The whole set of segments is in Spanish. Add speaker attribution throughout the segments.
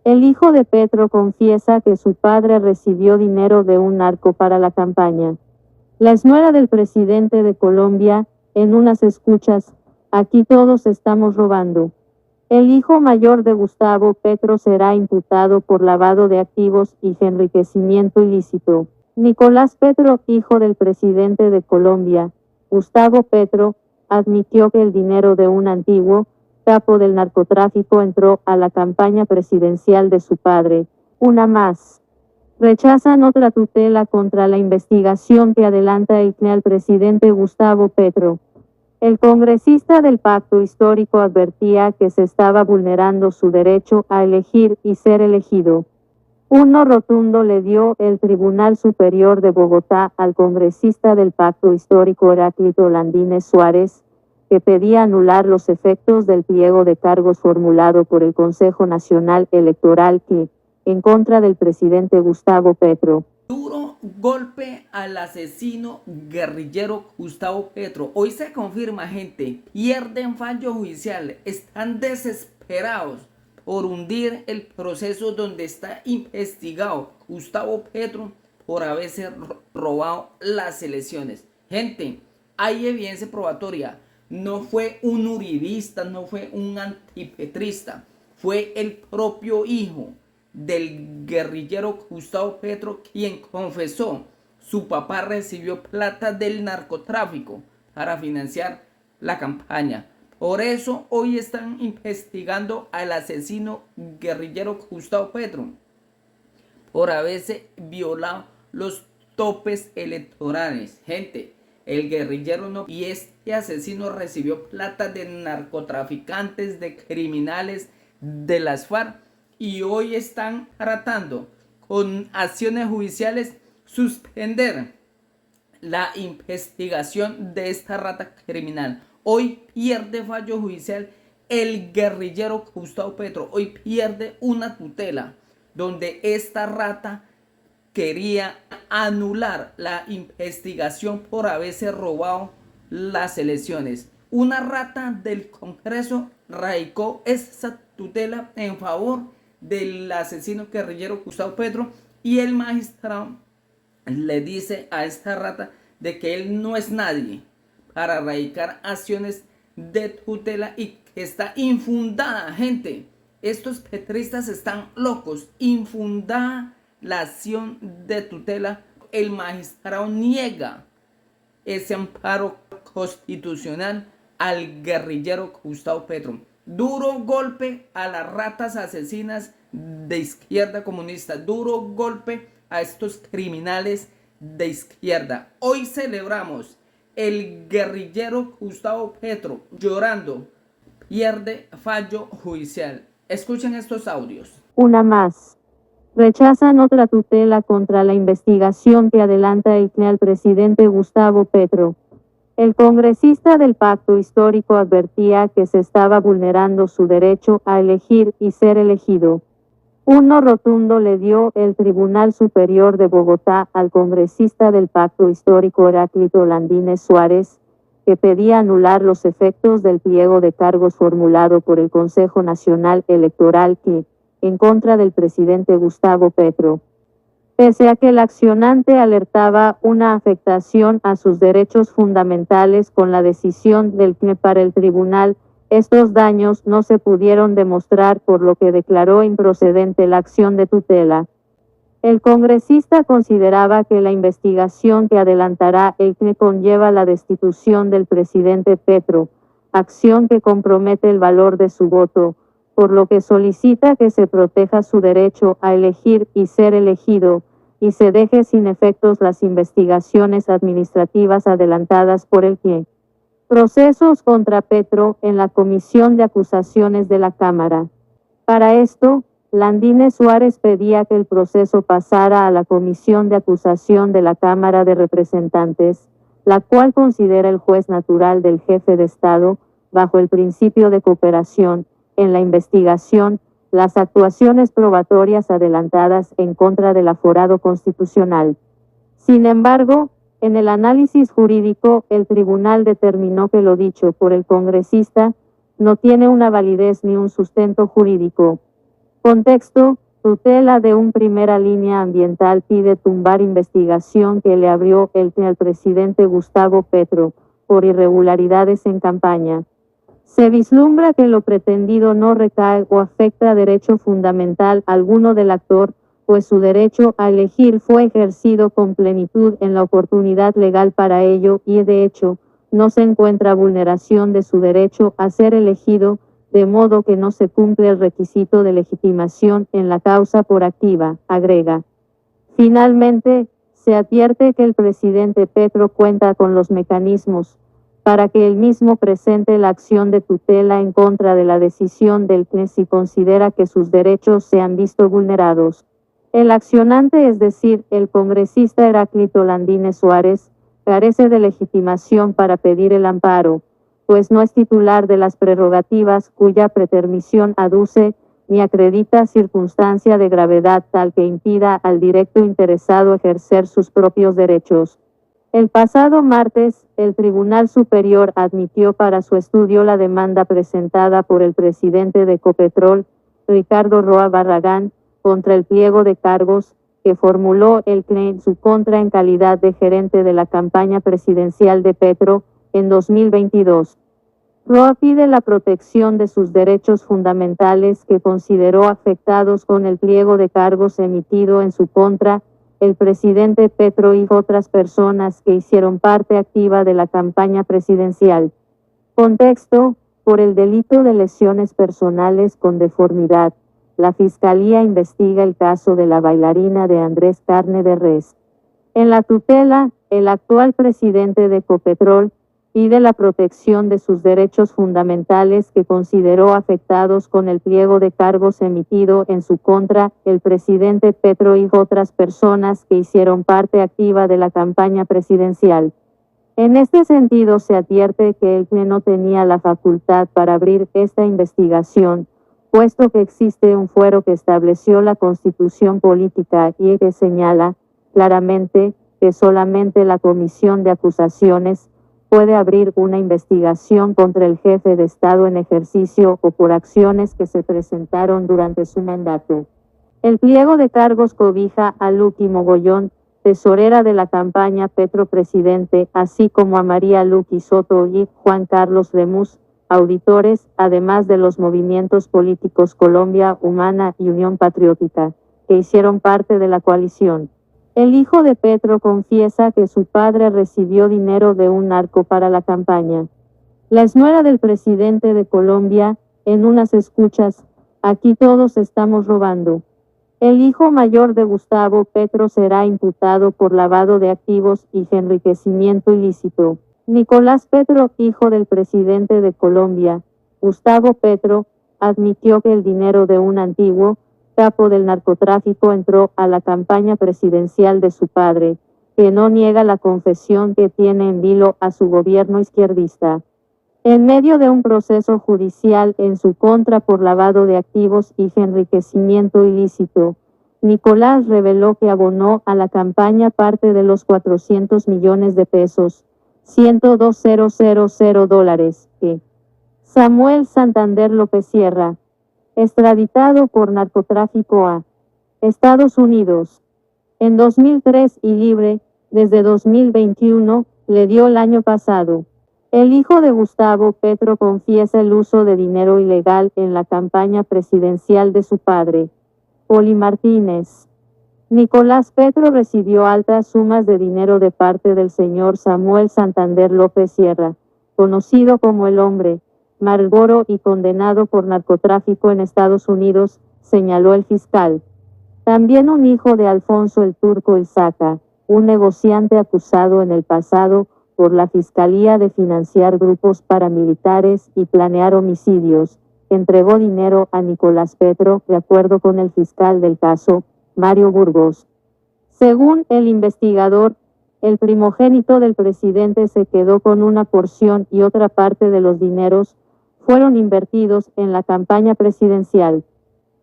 Speaker 1: El hijo de Petro confiesa que su padre recibió dinero de un narco para la campaña. La exnuera del presidente de Colombia, en unas escuchas, aquí todos estamos robando. El hijo mayor de Gustavo Petro será imputado por lavado de activos y enriquecimiento ilícito. Nicolás Petro, hijo del presidente de Colombia, Gustavo Petro, admitió que el dinero de un antiguo capo del narcotráfico entró a la campaña presidencial de su padre. Una más. Rechazan otra tutela contra la investigación que adelanta el CNE al presidente Gustavo Petro. El congresista del Pacto Histórico advertía que se estaba vulnerando su derecho a elegir y ser elegido. Un no rotundo le dio el Tribunal Superior de Bogotá al congresista del Pacto Histórico Heráclito Landines Suárez, que pedía anular los efectos del pliego de cargos formulado por el Consejo Nacional Electoral que, en contra del presidente Gustavo Petro.
Speaker 2: Duro golpe al asesino guerrillero Gustavo Petro. Hoy se confirma, gente, pierden fallo judicial, están desesperados por hundir el proceso donde está investigado Gustavo Petro por haberse robado las elecciones. Gente, hay evidencia probatoria. No fue un uribista, no fue un antipetrista, fue el propio hijo del guerrillero Gustavo Petro quien confesó su papá recibió plata del narcotráfico para financiar la campaña. Por eso hoy están investigando al asesino guerrillero Gustavo Petro por haberse violado los topes electorales. Gente, el guerrillero no, y este asesino recibió plata de narcotraficantes, de criminales, de las FARC, y hoy están tratando con acciones judiciales suspender la investigación de esta rata criminal. Hoy pierde fallo judicial el guerrillero Gustavo Petro, hoy pierde una tutela donde esta rata quería anular la investigación por haberse robado las elecciones. Una rata del Congreso radicó esa tutela en favor del asesino guerrillero Gustavo Petro y el magistrado le dice a esta rata de que él no es nadie para radicar acciones de tutela y que está infundada, gente. Estos petristas están locos, infundada la acción de tutela. El magistrado niega ese amparo constitucional al guerrillero Gustavo Petro. Duro golpe a las ratas asesinas de izquierda comunista, duro golpe a estos criminales de izquierda. Hoy celebramos el guerrillero Gustavo Petro llorando, pierde fallo judicial. Escuchen estos audios.
Speaker 1: Una más. Rechazan otra tutela contra la investigación que adelanta el CNE al presidente Gustavo Petro. El congresista del Pacto Histórico advertía que se estaba vulnerando su derecho a elegir y ser elegido. Un no rotundo le dio el Tribunal Superior de Bogotá al congresista del Pacto Histórico Heráclito Landines Suárez, que pedía anular los efectos del pliego de cargos formulado por el Consejo Nacional Electoral que, en contra del presidente Gustavo Petro. Pese a que el accionante alertaba una afectación a sus derechos fundamentales con la decisión del CNE para el tribunal, estos daños no se pudieron demostrar, por lo que declaró improcedente la acción de tutela. El congresista consideraba que la investigación que adelantará el CNE conlleva la destitución del presidente Petro, acción que compromete el valor de su voto, por lo que solicita que se proteja su derecho a elegir y ser elegido, y se deje sin efectos las investigaciones administrativas adelantadas por el CNE. Procesos contra Petro en la Comisión de Acusaciones de la Cámara. Para esto, Landines Suárez pedía que el proceso pasara a la Comisión de Acusación de la Cámara de Representantes, la cual considera el juez natural del jefe de Estado, bajo el principio de cooperación, en la investigación, las actuaciones probatorias adelantadas en contra del aforado constitucional. Sin embargo, en el análisis jurídico, el tribunal determinó que lo dicho por el congresista no tiene una validez ni un sustento jurídico. Contexto: tutela de un Primera Línea Ambiental pide tumbar investigación que le abrió el CNE al presidente Gustavo Petro, por irregularidades en campaña. Se vislumbra que lo pretendido no recae o afecta derecho fundamental alguno del actor, pues su derecho a elegir fue ejercido con plenitud en la oportunidad legal para ello y, de hecho, no se encuentra vulneración de su derecho a ser elegido, de modo que no se cumple el requisito de legitimación en la causa por activa, agrega. Finalmente, se advierte que el presidente Petro cuenta con los mecanismos para que él mismo presente la acción de tutela en contra de la decisión del CNE si considera que sus derechos se han visto vulnerados. El accionante, es decir, el congresista Heráclito Landines Suárez, carece de legitimación para pedir el amparo, pues no es titular de las prerrogativas cuya pretermisión aduce, ni acredita circunstancia de gravedad tal que impida al directo interesado ejercer sus propios derechos. El pasado martes, el Tribunal Superior admitió para su estudio la demanda presentada por el presidente de Ecopetrol, Ricardo Roa Barragán, contra el pliego de cargos que formuló el CNE en su contra en calidad de gerente de la campaña presidencial de Petro en 2022. Roa pide la protección de sus derechos fundamentales que consideró afectados con el pliego de cargos emitido en su contra el presidente Petro y otras personas que hicieron parte activa de la campaña presidencial. Contexto: por el delito de lesiones personales con deformidad, la Fiscalía investiga el caso de la bailarina de Andrés Carne de Res. En la tutela, el actual presidente de Ecopetrol pide la protección de sus derechos fundamentales que consideró afectados con el pliego de cargos emitido en su contra el presidente Petro y otras personas que hicieron parte activa de la campaña presidencial. En este sentido, se advierte que el CNE no tenía la facultad para abrir esta investigación, puesto que existe un fuero que estableció la Constitución Política y que señala claramente que solamente la Comisión de Acusaciones puede abrir una investigación contra el jefe de Estado en ejercicio o por acciones que se presentaron durante su mandato. El pliego de cargos cobija a Luqui Mogollón, tesorera de la campaña Petro Presidente, así como a María Luqui Soto y Juan Carlos Lemus, auditores, además de los movimientos políticos Colombia Humana y Unión Patriótica, que hicieron parte de la coalición. El hijo de Petro confiesa que su padre recibió dinero de un narco para la campaña. La exnuera del presidente de Colombia, en unas escuchas: aquí todos estamos robando. El hijo mayor de Gustavo Petro será imputado por lavado de activos y enriquecimiento ilícito. Nicolás Petro, hijo del presidente de Colombia, Gustavo Petro, admitió que el dinero de un antiguo capo del narcotráfico entró a la campaña presidencial de su padre, que no niega la confesión que tiene en vilo a su gobierno izquierdista. En medio de un proceso judicial en su contra por lavado de activos y enriquecimiento ilícito, Nicolás reveló que abonó a la campaña parte de los 400 millones de pesos, $102,000 que Samuel Santander López Sierra, extraditado por narcotráfico a Estados Unidos en 2003 y libre desde 2021, le dio el año pasado. El hijo de Gustavo Petro confiesa el uso de dinero ilegal en la campaña presidencial de su padre, Poli Martínez. Nicolás Petro recibió altas sumas de dinero de parte del señor Samuel Santander López Sierra, conocido como el Hombre Marlboro y condenado por narcotráfico en Estados Unidos, señaló el fiscal. También un hijo de Alfonso el Turco Ilzaca, un negociante acusado en el pasado por la Fiscalía de financiar grupos paramilitares y planear homicidios, entregó dinero a Nicolás Petro, de acuerdo con el fiscal del caso, Mario Burgos. Según el investigador, el primogénito del presidente se quedó con una porción y otra parte de los dineros fueron invertidos en la campaña presidencial.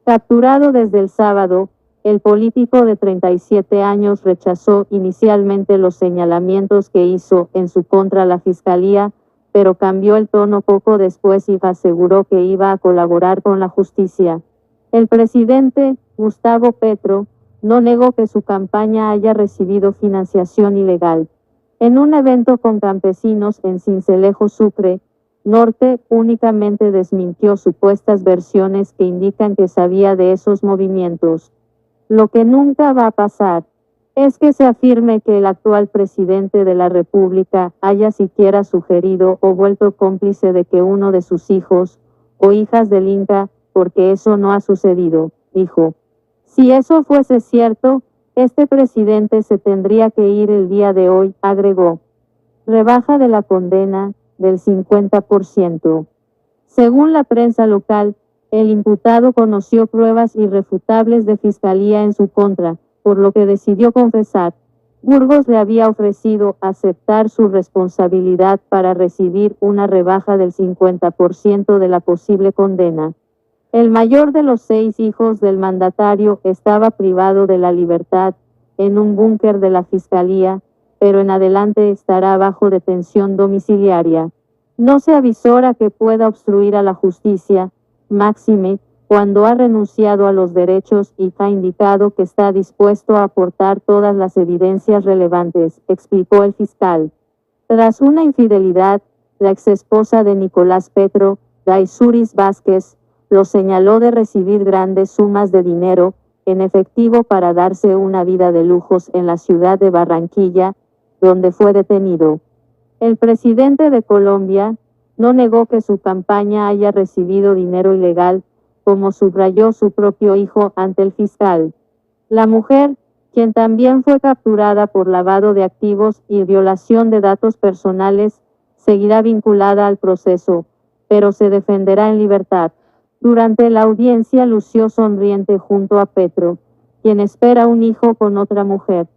Speaker 1: Capturado desde el sábado, el político de 37 años rechazó inicialmente los señalamientos que hizo en su contra la Fiscalía, pero cambió el tono poco después y aseguró que iba a colaborar con la justicia. El presidente, Gustavo Petro, no negó que su campaña haya recibido financiación ilegal. En un evento con campesinos en Sincelejo, Sucre, Norte, únicamente desmintió supuestas versiones que indican que sabía de esos movimientos. Lo que nunca va a pasar es que se afirme que el actual presidente de la República haya siquiera sugerido o vuelto cómplice de que uno de sus hijos o hijas delinca, porque eso no ha sucedido, dijo. Si eso fuese cierto, este presidente se tendría que ir el día de hoy, agregó. Rebaja de la condena del 50%. Según la prensa local, el imputado conoció pruebas irrefutables de fiscalía en su contra, por lo que decidió confesar. Burgos le había ofrecido aceptar su responsabilidad para recibir una rebaja del 50% de la posible condena. El mayor de los 6 hijos del mandatario estaba privado de la libertad en un búnker de la fiscalía, pero en adelante estará bajo detención domiciliaria. No se avisora que pueda obstruir a la justicia, máxime, cuando ha renunciado a los derechos y ha indicado que está dispuesto a aportar todas las evidencias relevantes, explicó el fiscal. Tras una infidelidad, la exesposa de Nicolás Petro, Daisuris Vázquez, lo señaló de recibir grandes sumas de dinero en efectivo para darse una vida de lujos en la ciudad de Barranquilla, donde fue detenido. El presidente de Colombia no negó que su campaña haya recibido dinero ilegal, como subrayó su propio hijo ante el fiscal. La mujer, quien también fue capturada por lavado de activos y violación de datos personales, seguirá vinculada al proceso, pero se defenderá en libertad. Durante la audiencia lució sonriente junto a Petro, quien espera un hijo con otra mujer.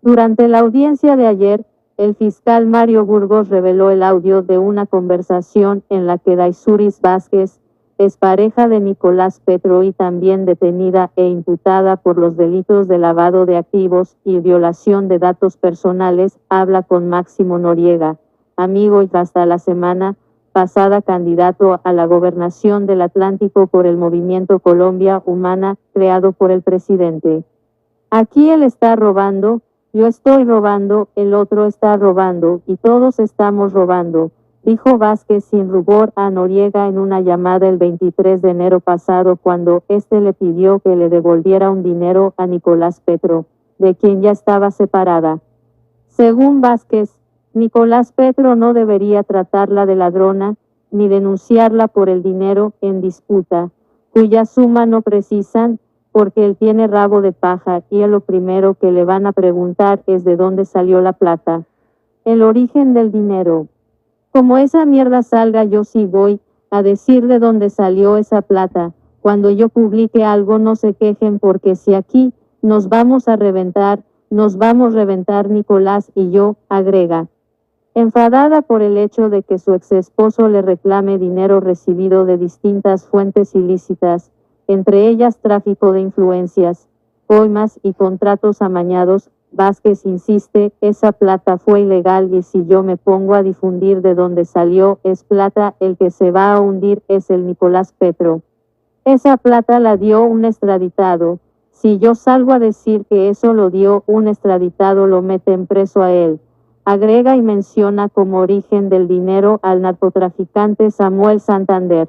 Speaker 1: Durante la audiencia de ayer, el fiscal Mario Burgos reveló el audio de una conversación en la que Daisuris Vázquez, expareja de Nicolás Petro y también detenida e imputada por los delitos de lavado de activos y violación de datos personales, habla con Máximo Noriega, amigo y hasta la semana pasada candidato a la gobernación del Atlántico por el movimiento Colombia Humana, creado por el presidente. Aquí él está robando, yo estoy robando, el otro está robando, y todos estamos robando, dijo Vázquez sin rubor a Noriega en una llamada el 23 de enero pasado cuando éste le pidió que le devolviera un dinero a Nicolás Petro, de quien ya estaba separada. Según Vázquez, Nicolás Petro no debería tratarla de ladrona, ni denunciarla por el dinero en disputa, cuya suma no precisan, porque él tiene rabo de paja y lo primero que le van a preguntar es de dónde salió la plata. El origen del dinero. Como esa mierda salga, yo sí voy a decir de dónde salió esa plata. Cuando yo publique algo no se quejen porque si aquí nos vamos a reventar Nicolás y yo, agrega. Enfadada por el hecho de que su exesposo le reclame dinero recibido de distintas fuentes ilícitas, entre ellas tráfico de influencias, coimas y contratos amañados, Vázquez insiste, esa plata fue ilegal y si yo me pongo a difundir de dónde salió es plata, el que se va a hundir es el Nicolás Petro. Esa plata la dio un extraditado, si yo salgo a decir que eso lo dio un extraditado lo meten preso a él. Agrega y menciona como origen del dinero al narcotraficante Samuel Santander.